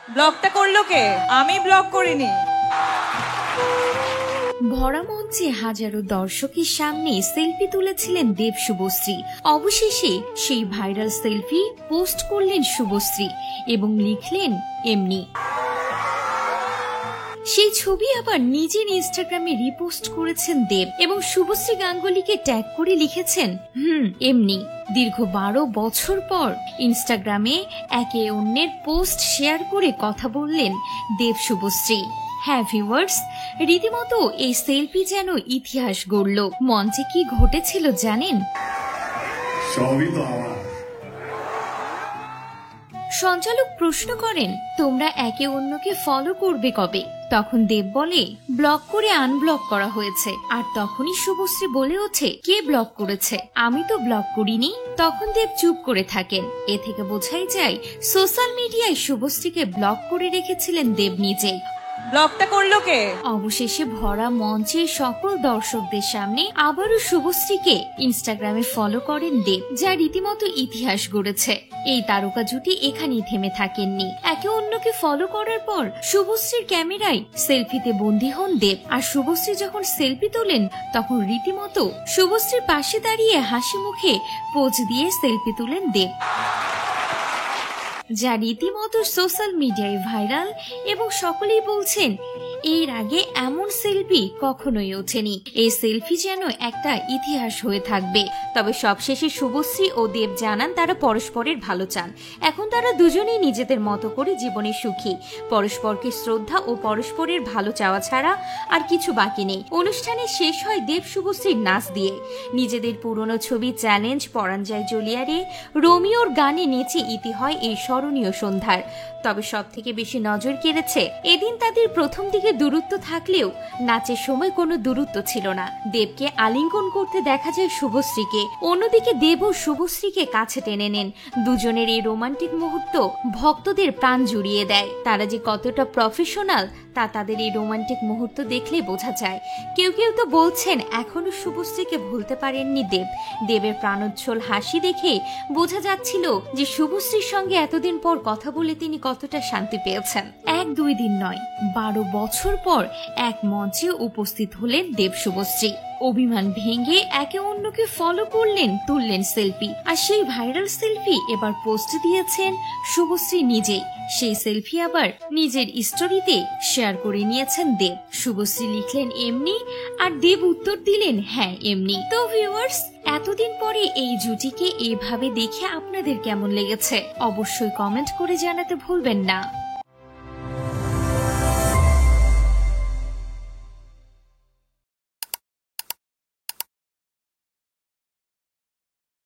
ব্লগটা করলো কে? আমি ব্লগ করিনি। ভরা মঞ্চে হাজারো দর্শকের সামনে সেলফি তুলেছিলেন দেব শুভশ্রী। অবশেষে সেই ভাইরাল সেলফি পোস্ট করলেন শুভশ্রী এবং লিখলেন এমনি। সেই ছবি আবার নিজের ইনস্টাগ্রামে রিপোস্ট করেছেন দেব এবং শুভশ্রী গাঙ্গুলিকে ট্যাগ করে লিখেছেন এমনি। দীর্ঘ 12 বছর পর ইনস্টাগ্রামে একে অন্যের পোস্ট শেয়ার করে কথা বললেন দেব শুভশ্রী। হ্যাঁ ভিউয়ার্স, রীতিমতো এই সেলফি যেন ইতিহাস গড়ল। মঞ্চে কি ঘটেছিল জানেন? সঞ্চালক প্রশ্ন করেন, তোমরা একে অন্যকে ফলো করবে কবে? তখন দেব বলে, ব্লক করে আনব্লক করা হয়েছে। আর তখনই শুভশ্রী বলে ওঠে, কে ব্লক করেছে? আমি তো ব্লক করিনি। তখন দেব চুপ করে থাকেন। এ থেকে বোঝাই যায় সোশ্যাল মিডিয়ায় শুভশ্রীকে ব্লক করে রেখেছিলেন দেব নিজেই। ব্লগটা করলো কে? অবশেষে ভরা মঞ্চে সকল দর্শকদের সামনে আবারও শুভশ্রীকে ইনস্টাগ্রামে ফলো করেন দেব, যা রীতিমতো ইতিহাস গড়েছে। এই তারকা জুটি এখানেই থেমে থাকেননি। একে অন্যকে ফলো করার পর শুভশ্রীর ক্যামেরায় সেলফিতে বন্দী হন দেব। আর শুভশ্রী যখন সেলফি তোলেন তখন রীতিমতো শুভশ্রীর পাশে দাঁড়িয়ে হাসি মুখে পোজ দিয়ে সেলফি তুলেন দেব, যা রীতিমতো সোশ্যাল মিডিয়ায় ভাইরাল এবং সকলেই বলছেন এর আগে এমন সেলফি কখনোই ওঠেনি। এই সেলফি যেন একটা ইতিহাস হয়ে থাকবে। তবে সবশেষে শুভশ্রী ও দেব জানান তারা পরস্পরের ভালো চান। এখন তারা দুজনেই নিজেদের মতো করে জীবনে সুখী। পরস্পরকে শ্রদ্ধা ও পরস্পরের ভালো চাওয়া ছাড়া আর কিছু বাকি নেই। অনুষ্ঠানে শেষ হয় দেব শুভশ্রীর নাচ দিয়ে। নিজেদের পুরনো ছবি চ্যালেঞ্জ, পরাণ যায় জলিয়ারে, রোমিওর গানে নেচে ইতি হয় এই স্মরণীয় সন্ধ্যার। তবে সব থেকে বেশি নজর কেড়েছে এদিন তাদের প্রথম দিকে দূরত্ব থাকলেও নাচের সময় কোনো দূরত্ব ছিল না। দেবকে আলিঙ্গন করতে দেখা যায় শুভশ্রীকে, অন্যদিকে দেব ও শুভশ্রীকে কাছে টেনে নেন। দুজনের এই রোমান্টিক মুহূর্ত ভক্তদের প্রাণ জুড়িয়ে দেয়। তারা যে কতটা প্রফেশনাল তা তাদের এই রোমান্টিক মুহূর্ত দেখলে বোঝা যায়। কেউ কেউ তো বলছেন এখনো শুভশ্রীকে ভুলতে পারেননি দেব। দেবের প্রাণোজ্জ্বল হাসি দেখে বোঝা যাচ্ছিল যে শুভশ্রীর সঙ্গে এতদিন পর কথা বলে তিনি কতটা শান্তি পেয়েছেন। 1-2 দিন নয়, 12 বছর পর এক মঞ্চে উপস্থিত হলেন দেব শুভশ্রী। অভিমান ভেঙে একে অন্যকে ফলো করলেন, তুললেন সেলফি। আর সেই ভাইরাল সেলফি এবার পোস্ট দিয়েছেন শুভশ্রী নিজেই। সেই সেলফি আবার নিজের স্টোরিতে শেয়ার করে নিয়েছেন দেব। শুভশ্রী লিখলেন এমনি আর দেব উত্তর দিলেন হ্যাঁ এমনি। তো ভিউয়ার্স, এতদিন পরে এই জুটিকে এইভাবে দেখে আপনাদের কেমন লেগেছে অবশ্যই কমেন্ট করে জানাতে ভুলবেন না।